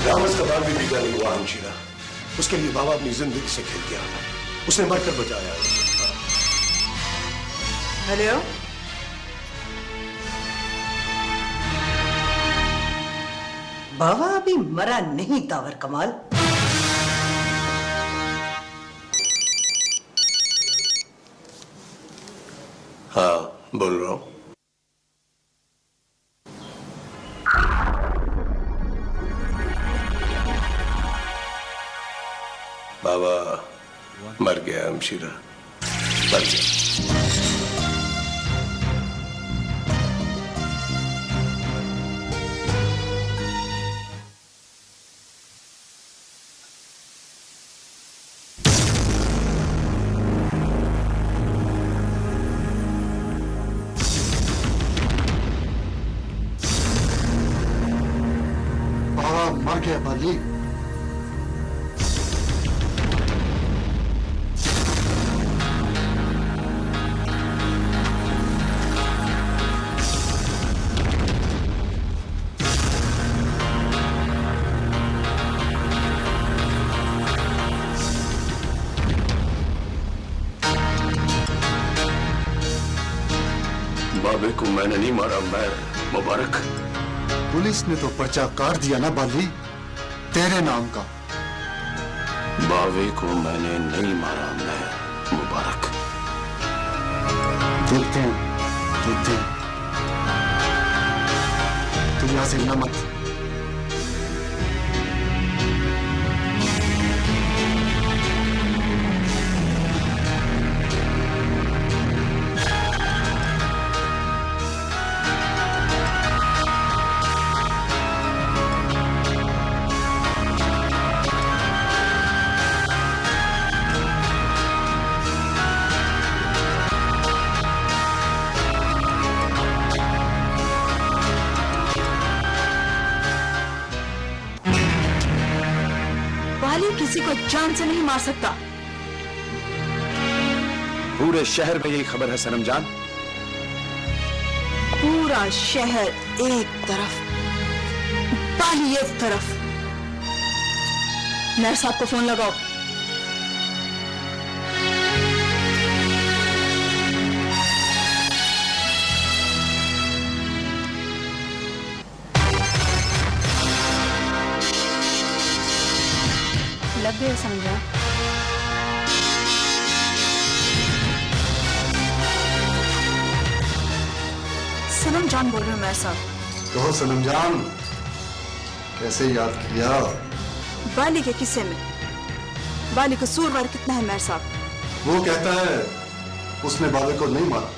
रामस का बाल भी बिगड़ा नहीं हुआ हमशीरा। उसके लिए बाबा अपनी जिंदगी से खेल गया, उसने मरकर बचाया। हेलो, बाबा अभी मरा नहीं तावर कमाल। हाँ बोल रहा हूं। बाबा मर गया हमशीरा, मर गया। बाबा मर गया बाली। बाबे को मैंने नहीं मारा, मैं मुबारक। पुलिस ने तो पर्चा काट दिया ना बाली, तेरे नाम का। बाबे को मैंने नहीं मारा, मैं मुबारक। देखते हैं, देखते हैं। तू यहां से हिलना मत। किसी को जान से नहीं मार सकता। पूरे शहर में यही खबर है सनम जान। पूरा शहर एक तरफ, बाली एक तरफ। नर्स साहब को फोन लगाओ। लग गए समझा। सनम जान बोल रहे हो मेरे साथ। कहो सनम जान, कैसे याद किया? बाली के किस्से में बाली का सूरवार कितना है मेरे साहब? वो कहता है उसने बाबे को नहीं मारा।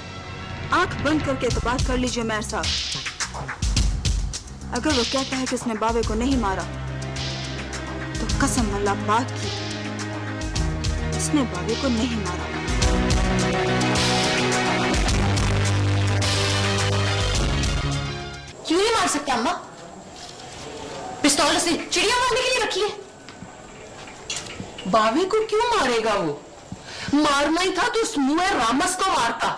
आंख बंद करके तो बात कर लीजिए मेरे साहब। अगर वो कहता है कि उसने बाबे को नहीं मारा तो कसम अल्लाह पाक की, उसने बाबे को नहीं मारा। क्यों नहीं मार सकते अम्मा? पिस्तौल उसने चिड़िया मारने के लिए रखी है। बाबे को क्यों मारेगा वो? मारना ही था तो उस मुए रामस को मारता।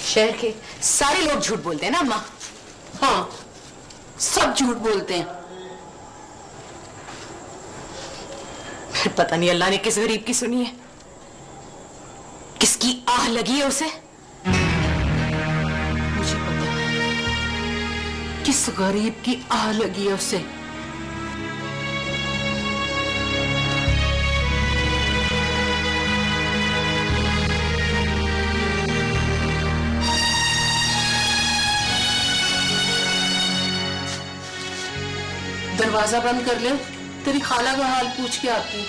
शहर के सारे लोग झूठ बोलते हैं ना अम्मा। हाँ, सब झूठ बोलते हैं। पता नहीं अल्लाह ने किस गरीब की सुनी है, किसकी आह लगी है उसे। मुझे पता है किस गरीब की आह लगी है उसे। दरवाजा बंद कर ले, तेरी खाला का हाल पूछ के आती हूँ।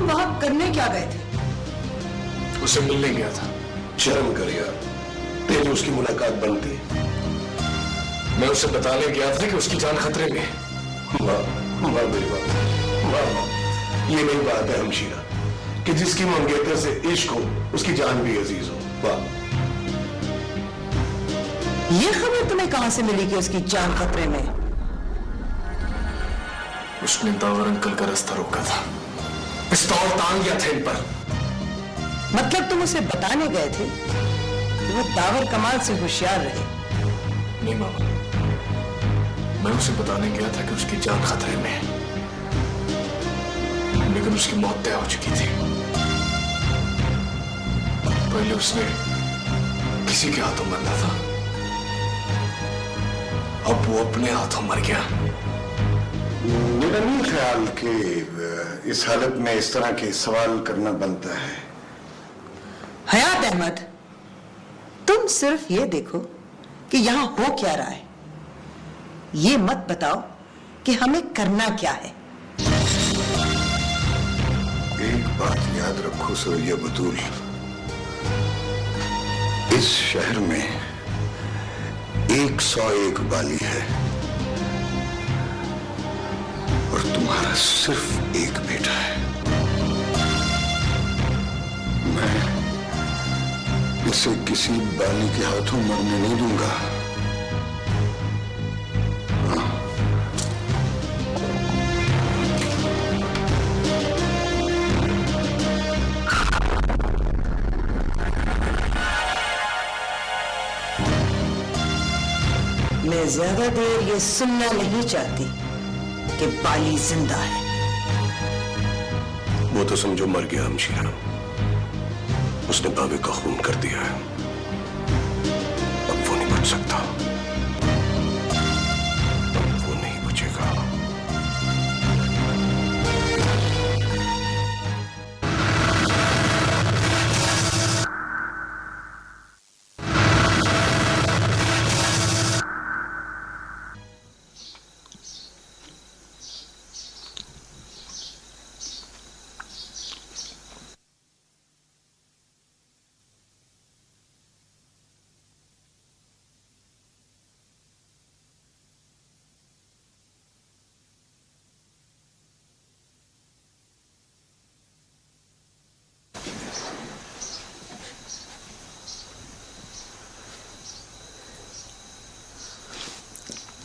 वहां करने क्या गए थे? उसे मिलने गया था। शर्म कर यार, तेरी उसकी मुलाकात बनती। मैं उसे बताने गया था कि उसकी जान खतरे में है। वाह वाह मेरी बात, वाह वाह, ये नई बात है हमशीरा कि जिसकी मंगेतर से इश्क हो उसकी जान भी अजीज हो। वाह। ये खबर तुम्हें कहां से मिली कि उसकी जान खतरे में? उसने दावर अंकल का रास्ता रोका था, पिस्तौल तान गया था इन पर। मतलब तुम उसे बताने गए थे कि वो दावर कमाल से होशियार रहे? नहीं मामा, मैं उसे बताने गया था कि उसकी जान खतरे में है, लेकिन उसकी मौत तय हो चुकी थी। पहले उसने किसी के हाथों मरना था, अब वो अपने हाथों मर गया। मेरा नहीं ख्याल कि इस हालत में इस तरह के सवाल करना बनता है। हयात अहमद, तुम सिर्फ ये देखो कि यहां हो क्या रहा है, ये मत बताओ कि हमें करना क्या है। एक बात याद रखो सुरैया बतूल, इस शहर में 101 बाली है और तुम्हारा सिर्फ एक बेटा है। मैं इसे किसी बाली के हाथों मरने नहीं दूंगा। मैं ज्यादा देर ये सुनना नहीं चाहती कि बाली जिंदा है। वो तो समझो मर गया हमशीरा, उसने बाबे का खून कर दिया है, अब वो नहीं बच सकता, अब वो नहीं बचेगा।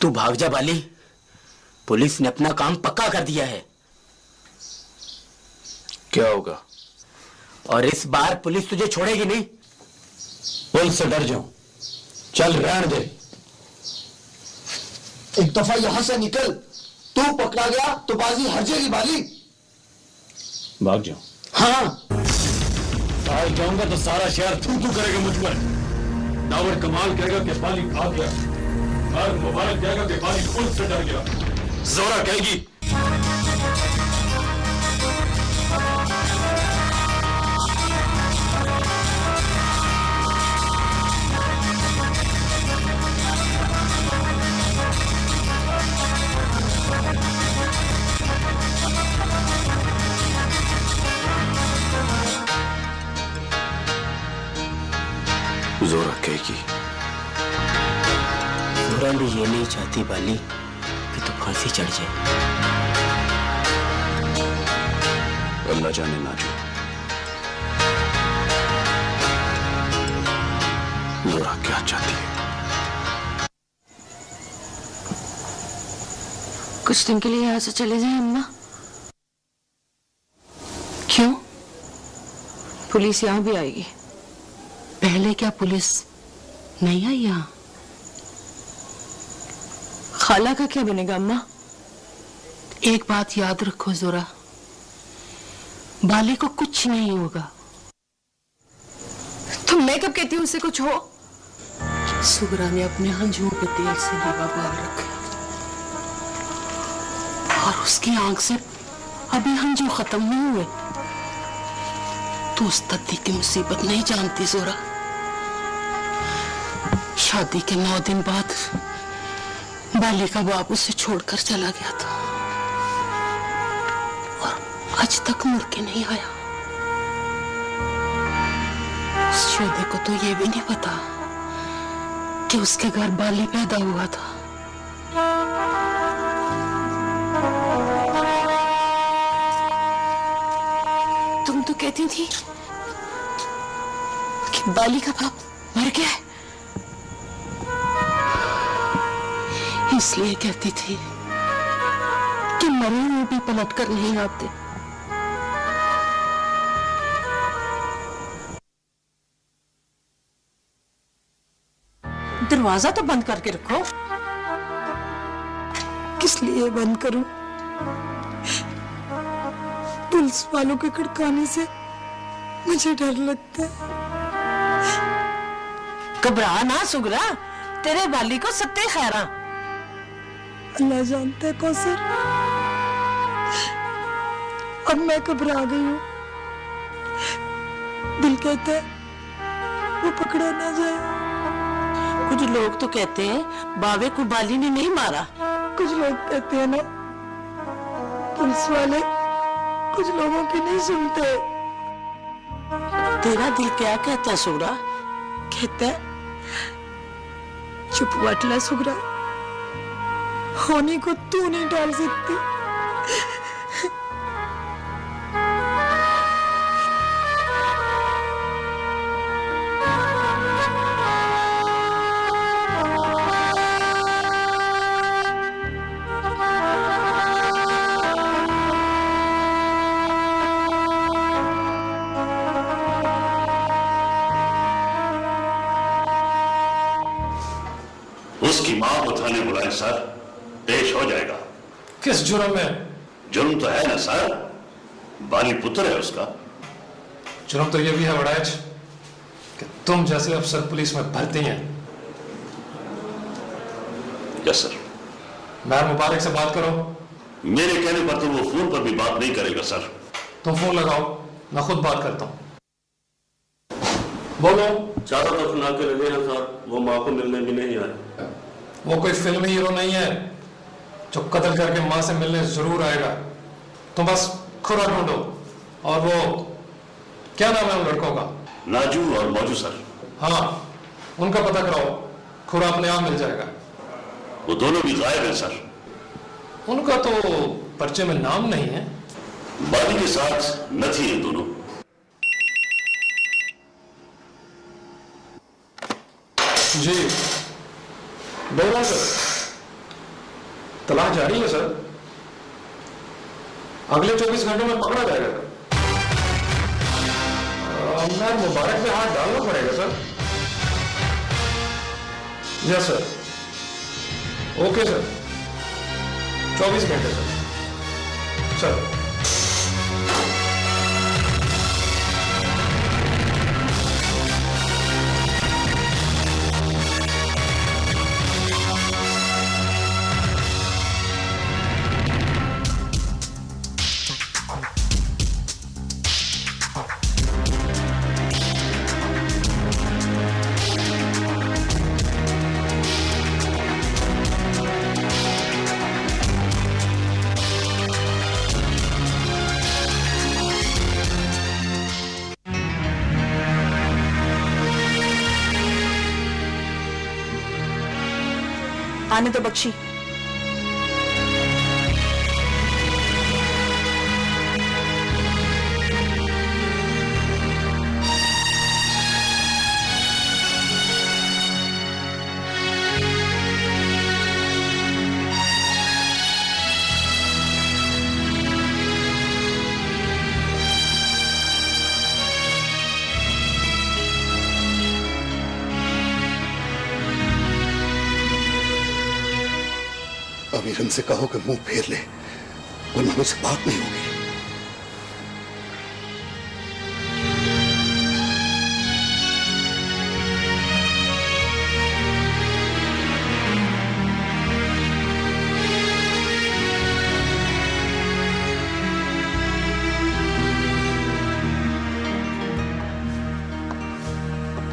तू भाग जा बाली, पुलिस ने अपना काम पक्का कर दिया है। क्या होगा? और इस बार पुलिस तुझे छोड़ेगी नहीं। पुलिस से डर जाऊं, चल रहने दे। एक दफा यहां से निकल, तू पकड़ा गया तो बाजी हर जाएगी बाली। भाग जाऊं? हाँ, भाग जाऊंगा तो सारा शहर थू थू करेगा मुझ पर। दावर कमाल कहेगा कि बाली भाग गया, और मुबारक कहेगा कि बाली पुलिस से डर गया। जोरा कहेगी जोरा कहेगी जोरा भी ये नहीं चाहती बाली कि तू फांसी चढ़ जाए। अल्लाह जाने ना जो जोरा क्या चाहती है। कुछ दिन के लिए यहाँ से चले जाएं अम्मा। क्यों? पुलिस यहाँ भी आएगी। पहले क्या पुलिस नहीं आई यहाँ? खाला का क्या बनेगा अम्मा? एक बात याद रखो जोरा, बाली को कुछ नहीं होगा। तो मैं कब कहती हूँ उसे कुछ हो? सुगरा ने अपने हंजुओं पे तेल से लेवा बाल रखा और उसकी आंख से अभी हंजू खत्म नहीं हुए। तू उस दद्दी की मुसीबत नहीं जानती जोरा। शादी के 9 दिन बाद बाली का बाप उसे छोड़कर चला गया था और आज तक मुड़ के नहीं आया। उस शोधे को तो ये भी नहीं पता कि उसके घर बाली पैदा हुआ था। तुम तो कहती थी कि बाली का बाप मर गया है, इसलिए कहती थी कि मरे हुए भी पलट कर नहीं आते। दरवाजा तो बंद करके रखो। किस लिए बंद करूं? पुलिस वालों के खड़काने से मुझे डर लगता है। घबरा ना सुगरा, तेरे बाली को सत्ते खैरा। अल्लाह जानता है कौसर, अब मैं घबरा गई हूं। दिल कहता है वो पकड़ा ना जाए। कुछ लोग तो कहते हैं बावे को बाली ने नहीं मारा। कुछ लोग कहते हैं ना, पुलिस वाले कुछ लोगों की नहीं सुनते। तेरा दिल क्या कहता है सुगरा? कहता है चुप वटला सुगरा, होने को तू नहीं डाल सकती। उसकी मां को थाने बुलाए सर, पेश हो जाएगा। किस जुर्म में? जुर्म तो है ना सर, बाली पुत्र है उसका। जुर्म तो ये भी है बड़ाइच कि तुम जैसे अफसर पुलिस में भर्ती हैं। Yes sir. मैर मुबारक से बात करो। मेरे कहने पर तो वो फोन पर भी बात नहीं करेगा सर। तुम फोन लगाओ, मैं खुद बात करता हूँ। बोलो। चारों तरफ नाके लगे हैं सर, वो माँ को मिलने भी नहीं आए। वो कोई फिल्मी हीरो नहीं है जो कत्ल करके माँ से मिलने जरूर आएगा। तुम बस खुरा ढूंढो। और वो क्या नाम है उन लड़कों का? नाजू और मौजू सर। हाँ, उनका पता कराओ, खुरा अपने आप मिल जाएगा। वो दोनों भी गायब हैं सर। उनका तो पर्चे में नाम नहीं है। बाली के साथ नथी है दोनों। जी बोला सर, तलाश जारी है सर, अगले 24 घंटों में पकड़ा जाएगा सर। मैं मुबारक में हाथ डालना पड़ेगा sir. Yes sir, okay sir, 24 घंटे सर। आने तो बख्शी। अमीरन से कहो कि मुंह फेर ले, वरना मुझसे बात नहीं होगी।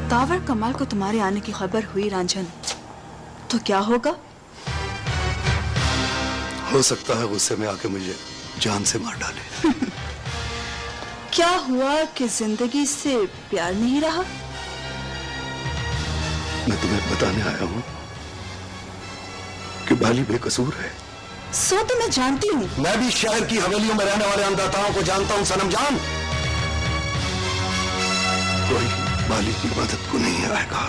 दावर कमाल को तुम्हारे आने की खबर हुई रांझन, तो क्या होगा? हो सकता है गुस्से में आके मुझे जान से मार डाले। क्या हुआ कि जिंदगी से प्यार नहीं रहा? मैं तुम्हें बताने आया हूं कि बाली बेकसूर है। सो तो मैं जानती हूँ। मैं भी शहर की हवेलियों में रहने वाले अन्नदाताओं को जानता हूं सनम जान। कोई बाली की मदद को नहीं आएगा।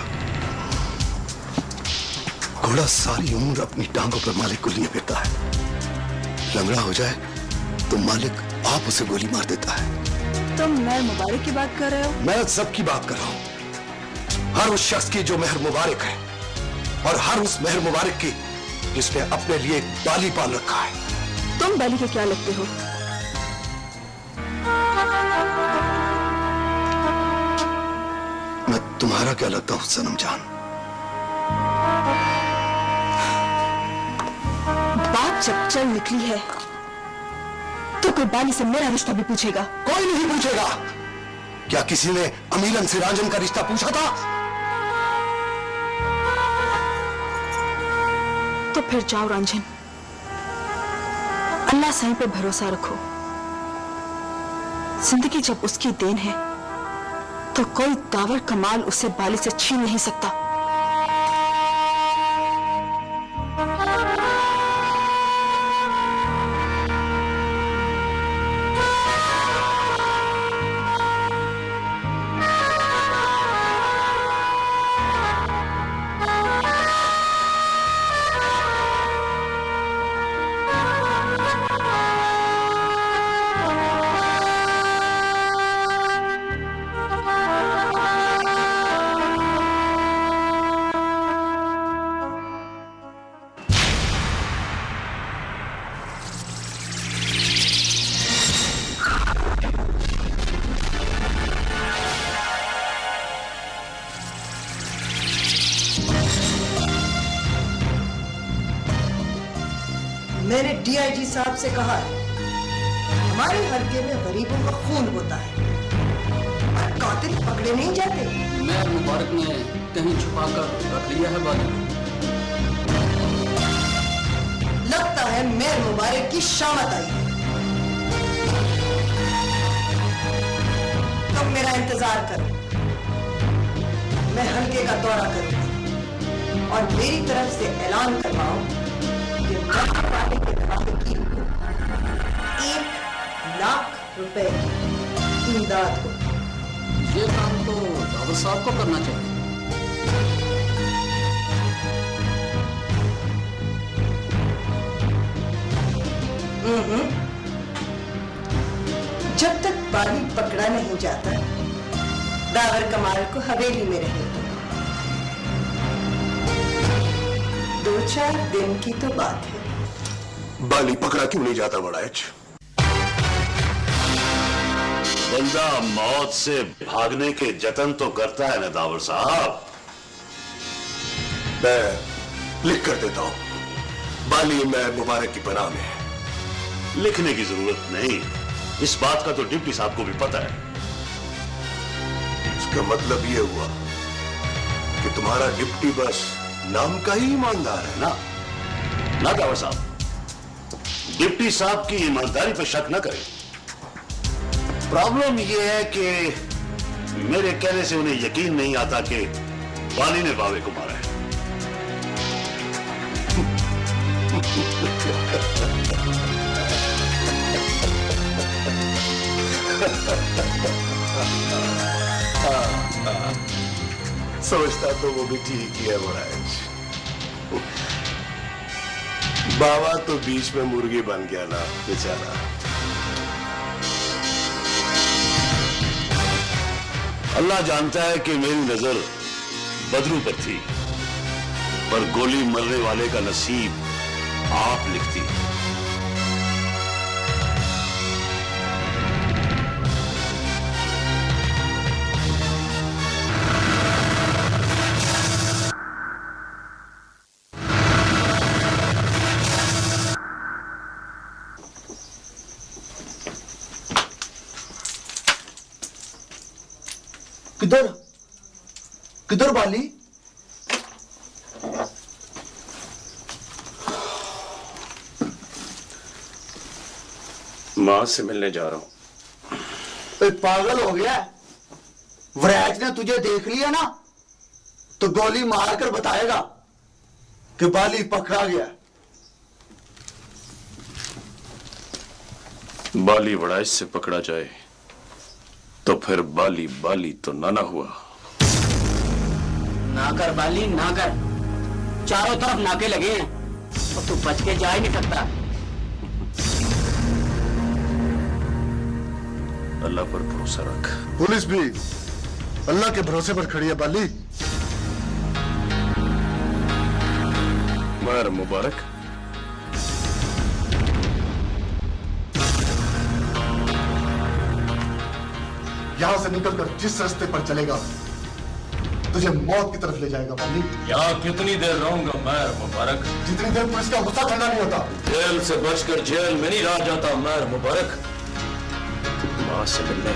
घोड़ा सारी उम्र अपनी टांगों पर मालिक को लिए फिरता है। लंगड़ा हो जाए तो मालिक आप उसे गोली मार देता है। तुम मेहर मुबारक की बात कर रहे हो? मैं सबकी बात कर रहा हूं, हर उस शख्स की जो मेहर मुबारक है, और हर उस मेहर मुबारक की जिसने अपने लिए एक बाली पाल रखा है। तुम बाली के क्या लगते हो? मैं तुम्हारा क्या लगता हूं सनम जान? बात जब चल निकली है तो कोई बाली से मेरा रिश्ता भी पूछेगा? कोई नहीं पूछेगा। क्या किसी ने अमीरन से रांझन का रिश्ता पूछा था? तो फिर जाओ रांझन, अल्लाह साईं पे भरोसा रखो। जिंदगी जब उसकी देन है तो कोई दावर कमाल उसे बाली से छीन नहीं सकता। मैंने डीआईजी साहब से कहा है, हमारे हल्के में गरीबों का खून होता है और कातिल पकड़े नहीं जाते। मैं मुबारक ने कहीं छुपाकर रख लिया है बाली। लगता है मेहर मुबारक की शामत आई है। तुम मेरा इंतजार करो, मैं हल्के का दौरा करूंगा और मेरी तरफ से ऐलान करवाओ कि मरने वाले के वाकिल को 1 लाख रुपए की इमदाद हो। ये काम तो दावर साहब को करना चाहिए। जब तक बाली पकड़ा नहीं जाता, दावर कमाल को हवेली में रहेगी। 2-4 दिन की तो बात है। बाली पकड़ा क्यों नहीं जाता बड़ाइच? बंदा मौत से भागने के जतन तो करता है ना दावर साहब। मैं लिख कर देता हूं, बाली मैं मुबारक की पनाह में है। लिखने की जरूरत नहीं, इस बात का तो डिप्टी साहब को भी पता है। इसका मतलब यह हुआ कि तुम्हारा डिप्टी बस नाम का ही ईमानदार है ना? ना दावर साहब, डिप्टी साहब की ईमानदारी पर शक न करें। प्रॉब्लम यह है कि मेरे कहने से उन्हें यकीन नहीं आता कि बाली ने बावे को मारा है। समझता तो वो भी ठीक ही है बड़ाइच। बाबा तो बीच में मुर्गी बन गया ना बेचारा। अल्लाह जानता है कि मेरी नजर बदरू पर थी, पर गोली मरने वाले का नसीब आप लिखती। किधर किधर बाली? मां से मिलने जा रहा हूं। पागल हो गया? वरैच ने तुझे देख लिया ना तो गोली मारकर बताएगा कि बाली पकड़ा गया। बाली वड़ाइश से पकड़ा जाए तो फिर बाली बाली तो नाना हुआ। ना कर बाली ना कर, चारों तरफ नाके लगे हैं और तू बच के जा ही नहीं सकता। अल्लाह पर भरोसा रख। पुलिस भी अल्लाह के भरोसे पर खड़ी है बाली। मर मुबारक। यहां से निकलकर जिस रास्ते पर चलेगा तुझे मौत की तरफ ले जाएगा बाली। यहाँ कितनी देर रहूंगा मर मुबारक? जितनी देर पुलिस का गुस्सा ठंडा नहीं होता। जेल से बचकर जेल में नहीं रह जाता मर मुबारक। मां से मिलने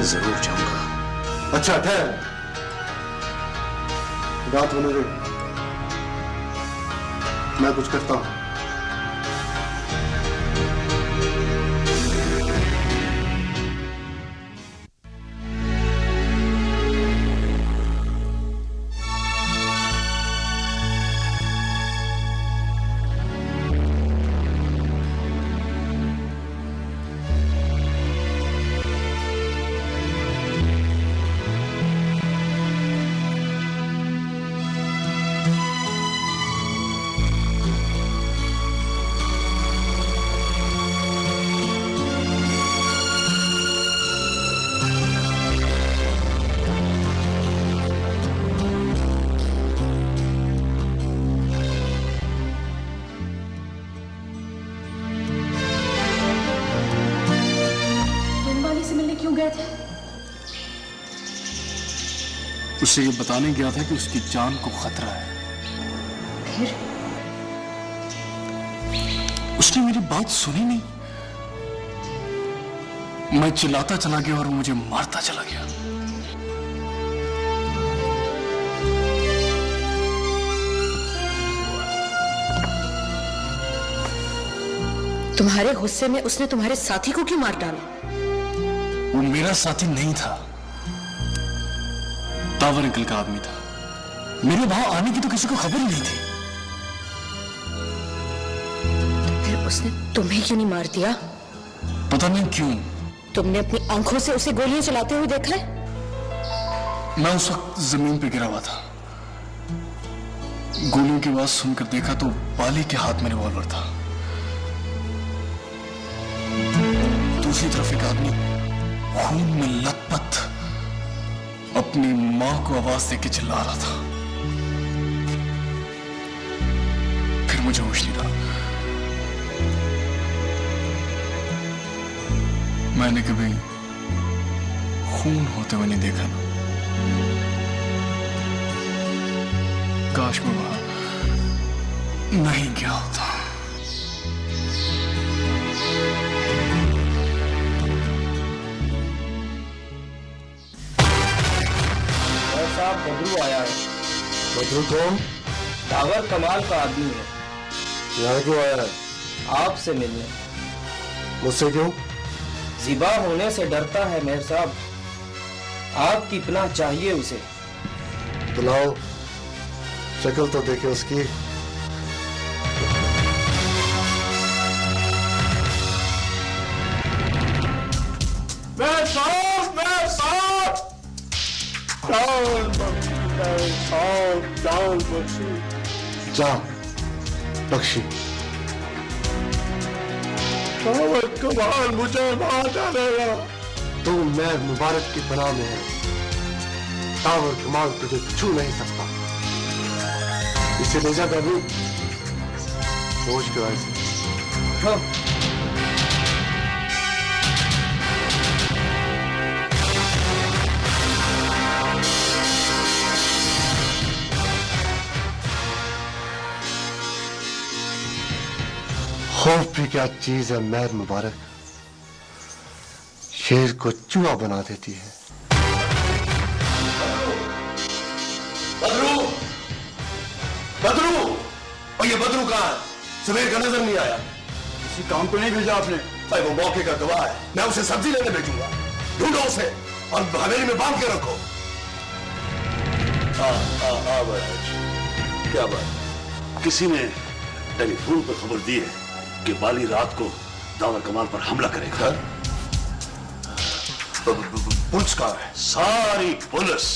जरूर जाऊंगा। अच्छा ठहर, बात होने दे, मैं कुछ करता हूं। उससे ये बताने गया था कि उसकी जान को खतरा है। फिर उसने मेरी बात सुनी नहीं। मैं चिल्लाता चला गया और मुझे मारता चला गया। तुम्हारे गुस्से में उसने तुम्हारे साथी को क्यों मार डाला? वो मेरा साथी नहीं था, टावर अंकल का आदमी था। मेरे वहां आने की तो किसी को खबर ही नहीं थी। तो फिर उसने तुम्हें क्यों नहीं मार दिया? पता नहीं क्यों। तुमने अपनी आंखों से उसे गोलियां चलाते हुए देखा है? मैं उस वक्त जमीन पे गिरा हुआ था। गोलियों की आवाज सुनकर देखा तो बाली के हाथ में रिवॉल्वर था। दूसरी तरफ एक आदमी खून में लथपथ अपनी मां को आवाज देके चिल्ला रहा था। फिर मुझे होश नहीं रहा। मैंने कभी खून होते हुए नहीं देखा ना। काश मैं वहां नहीं गया होता। साहब बदरू आया है। बदरू कौन? टावर कमाल का आदमी है। यहाँ क्यों आया है? आपसे मिलने। मुझसे क्यों? जिबा होने से डरता है मेहर साहब। आपकी पनाह चाहिए उसे। बुलाओ, शक्ल तो देखे उसकी। मेहर साहब, मेहर साहब, चावल बख्शी। जा बख्शी। टावर कमाल मुझे मार डालेगा। तू मैं मुबारक की पनाह में है। टावर कमाल तुझे छू नहीं सकता। इसे ले जा बाबू, होश के वजह से। हाँ। खौफ भी क्या चीज है मेहर मुबारक, शेर को चूहा बना देती है। बदरू, बदरू, और ये बदरू कहाँ है? सवेर का नजर नहीं आया। किसी काम को नहीं भेजा आपने? भाई वो मौके का गवाह है, मैं उसे सब्जी लेने भेजूंगा। ढूंढो उसे और हवेली में बांध के रखो। वराज, क्या बात? किसी ने टेलीफोन पर खबर दी है कि बाली रात को दावर कमाल पर हमला करेगा। पुलिस कहाँ है? सारी पुलिस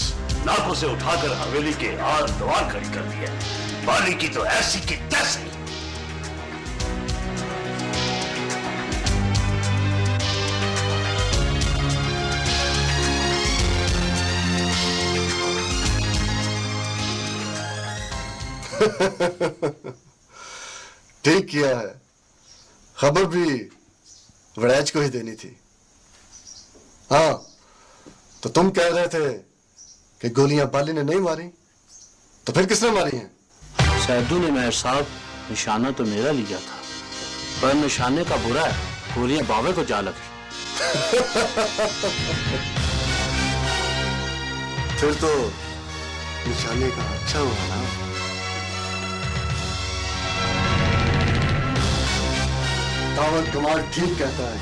नाकों से उठाकर हवेली के आर द्वार खड़ी कर दी है। बाली की तो ऐसी की तैसी। ठीक किया है, खबर भी वड़ैच को ही देनी थी। हाँ, तो तुम कह रहे थे कि गोलियां बाली ने नहीं मारी, तो फिर किसने मारी हैं? सैदू ने मेहर साहब, निशाना तो मेरा लिया था, पर निशाने का बुरा है, गोलियां बावे को जा लगी। फिर तो निशाने का अच्छा हुआ ना। दावर कमाल ठीक कहता है,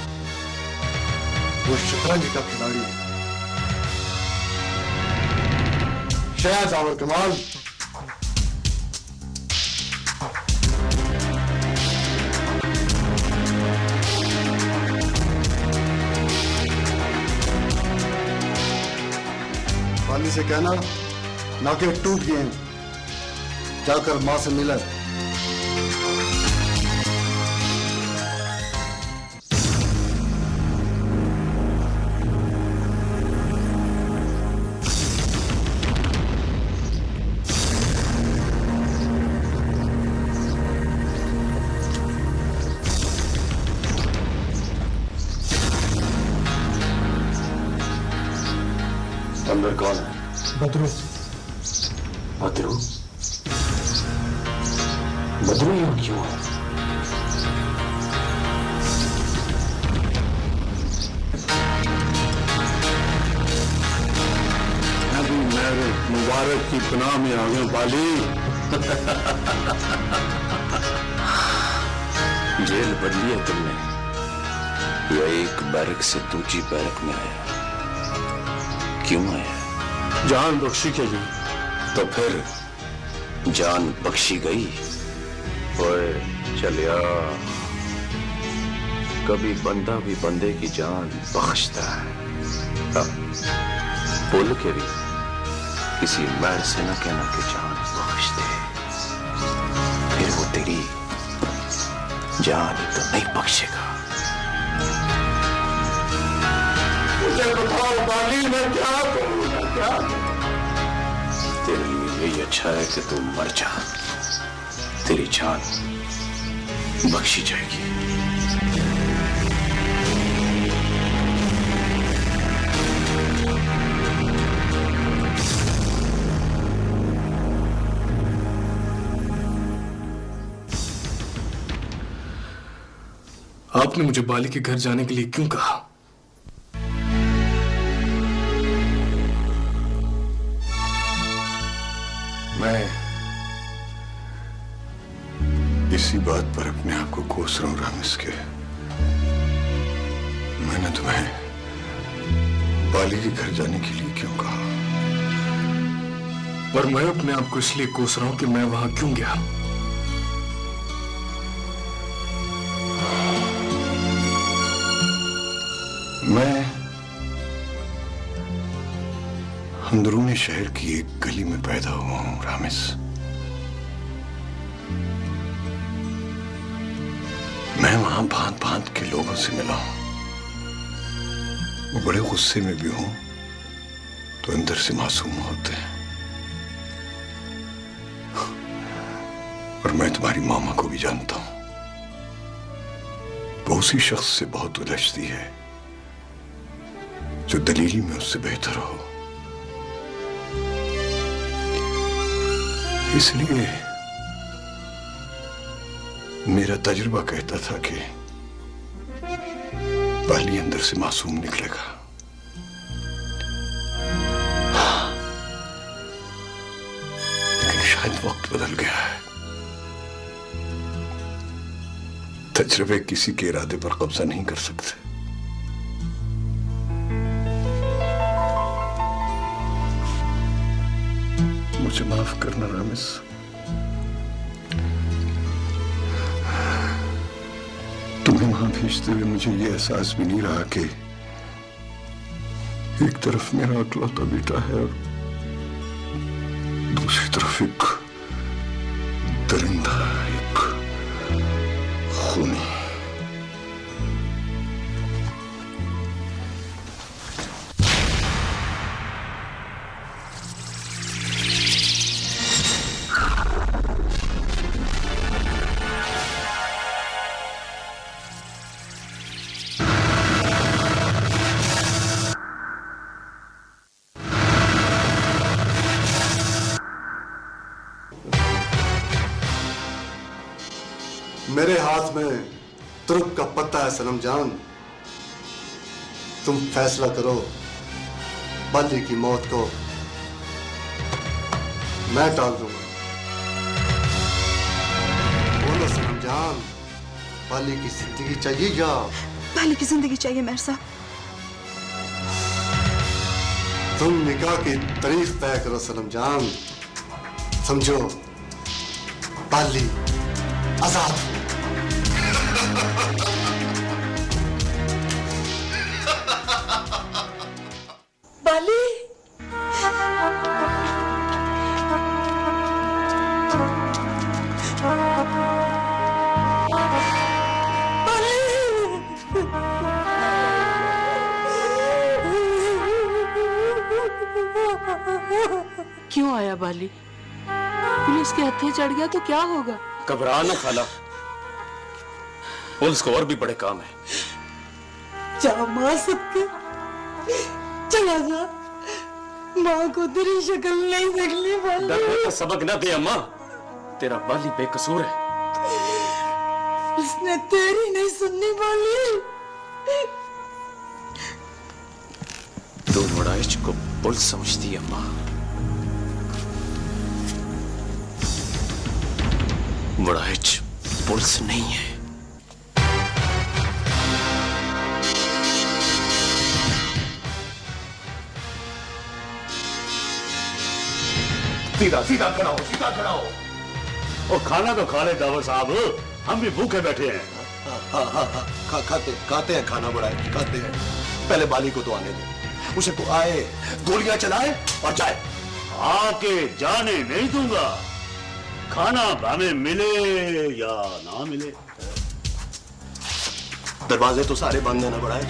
वो शतरंज का खिलाड़ी है। शायद दावर कमाल बाली से कहना नाके टूट गए हैं, जाकर मां से मिला। अंदर कौन है? बदरू। बदरू? बदरू यहाँ क्यों है? अभी मेरे मुबारक की पनाह में आ गए बाली। जेल बदली है तुमने या एक बैरक से दूसरी बैरक में आया? क्यों आया? जान बख्शी के जी। तो फिर जान बख्शी गई? ओए चलिया, कभी बंदा भी बंदे की जान बख्शता है। अब बोल के भी किसी मैर से न कहना कि जान बख्श दे, फिर वो तेरी जान ही तो नहीं बख्शेगा। मुझे बताओ बाली, मैं क्या करूंगा? क्या तेरे लिए यही अच्छा है कि तू मर जा, तेरी जान बख्शी जाएगी। आपने मुझे बाली के घर जाने के लिए क्यों कहा? मैं इसी बात पर अपने आप को कोस रहा हूं रामिस के। मैंने तुम्हें बाली के घर जाने के लिए क्यों कहा? और मैं अपने आप को इसलिए कोस रहा हूं कि मैं वहां क्यों गया। मैं अंदरूनी शहर की एक गली में पैदा हुआ हूं रामिस। मैं वहां भांत भांत के लोगों से मिला हूं। वो बड़े गुस्से में भी हूं तो अंदर से मासूम होते हैं। और मैं तुम्हारी मामा को भी जानता हूं, वो उसी शख्स से बहुत उलझती है जो दलीली में उससे बेहतर हो। इसलिए मेरा तजुर्बा कहता था कि बाली अंदर से मासूम निकलेगा। लेकिन शायद वक्त बदल गया है। तजर्बे किसी के इरादे पर कब्जा नहीं कर सकते। मुझे माफ करना रामिस। तुम्हें वहां भेजते हुए मुझे ये एहसास भी नहीं रहा कि एक तरफ मेरा अकलौता बेटा है और दूसरी तरफ एक दरिंदा, एक खूनी। मेरे हाथ में तुर्क का पत्ता है सनम जान। तुम फैसला करो, बाली की मौत को मैं टाल दूंगा। बोलो सनम जान, बाली की जिंदगी चाहिए या बाली की जिंदगी चाहिए मेहर साहब। तुम निकाह की तारीख तय करो सनम जान। समझो, बाली आजाद। बाली, क्यों आया बाली? पुलिस के हत्थे चढ़ गया तो क्या होगा? घबरा ना खाला, पुलिस को और भी बड़े काम है। जा मां सबके, चला जा। मां को तेरी शक्ल नहीं देखनी बाली। डरने का सबक ना दे अम्मा, तेरा बाली बेकसूर है। उसने तेरी नहीं सुननी बाली। तो लड़ाई को पुलिस समझती है अम्मा। वड़ाइच पुलिस नहीं है। सीधा सीधा खड़ा हो, सीधा खड़ा हो। और खाना तो खा ले दावर साहब, हम भी भूखे बैठे हैं। हाँ, खाते हैं खाना, बड़ाई खाते हैं। पहले बाली को तो आने दे, उसे को आए, गोलियां चलाए और जाए। आके जाने नहीं दूंगा, खाना हमें मिले या ना मिले। दरवाजे तो सारे बंद है ना बड़ाई?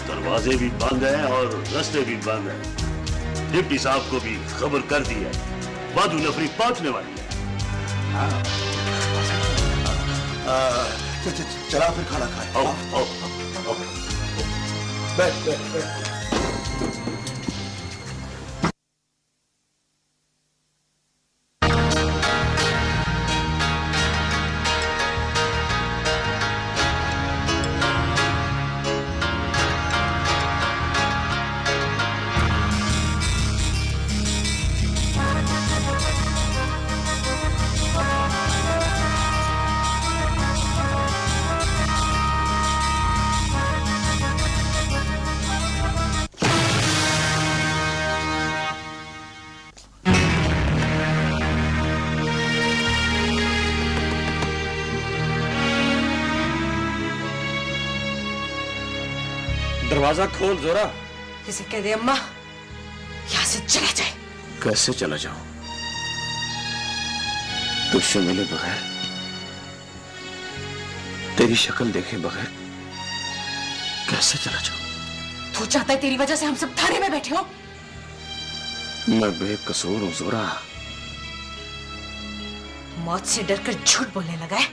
दरवाजे भी बंद हैं और रास्ते भी बंद हैं। डिप्टी साहब को भी खबर कर दी है, बादू नफरी पहुंचने वाली है। चला फिर खाना खाए। आओ, आओ, आओ। बैठ बैठ बैठ। दरवाजा खोल जोरा। इसे कह दे अम्मा यहां से चला जाए। कैसे चला जाऊं? तुझसे मिले बगैर, तेरी शक्ल देखे बगैर कैसे चला जाऊं? तू चाहता है तेरी वजह से हम सब थाने में बैठे हो? मैं बेकसूर हूं जोरा। मौत से डरकर झूठ बोलने लगा है।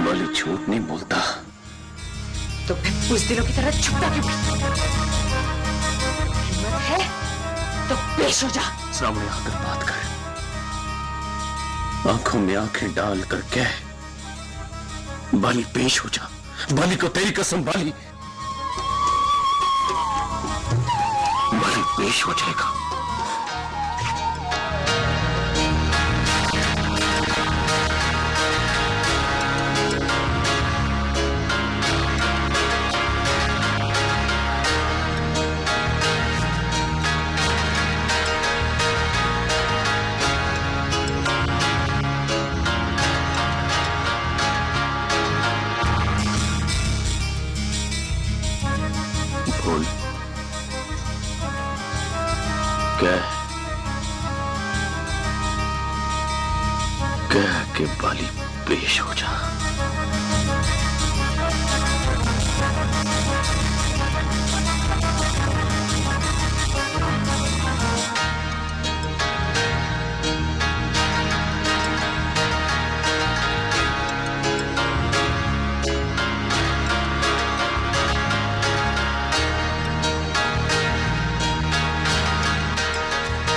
बाली झूठ नहीं बोलता। तो फिर बुज़दिलों की तरह छुपता क्यों? हिम्मत है तो पेश हो जा। सामने आकर बात कर, आंखों में आंखें डाल कर कह, बाली पेश हो जा। बाली को तेरी कसम, बाली पेश हो जाएगा। कह के बाली पेश हो जा।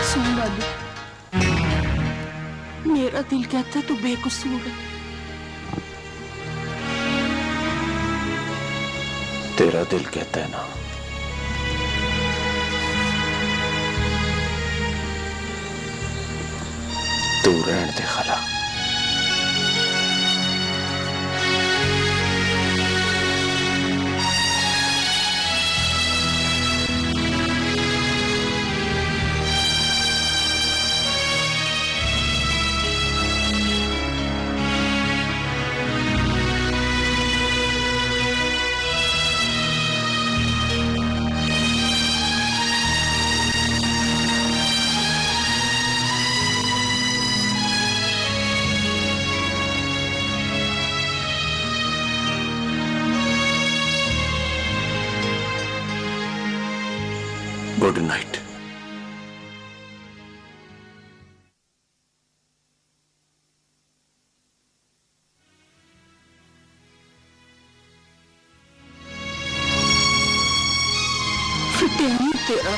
सुन बाली, मेरा दिल कहता है तू बेकसूर है। तेरा दिल कहता है ना, तू रहने दे खला। Good night. फिर तेरा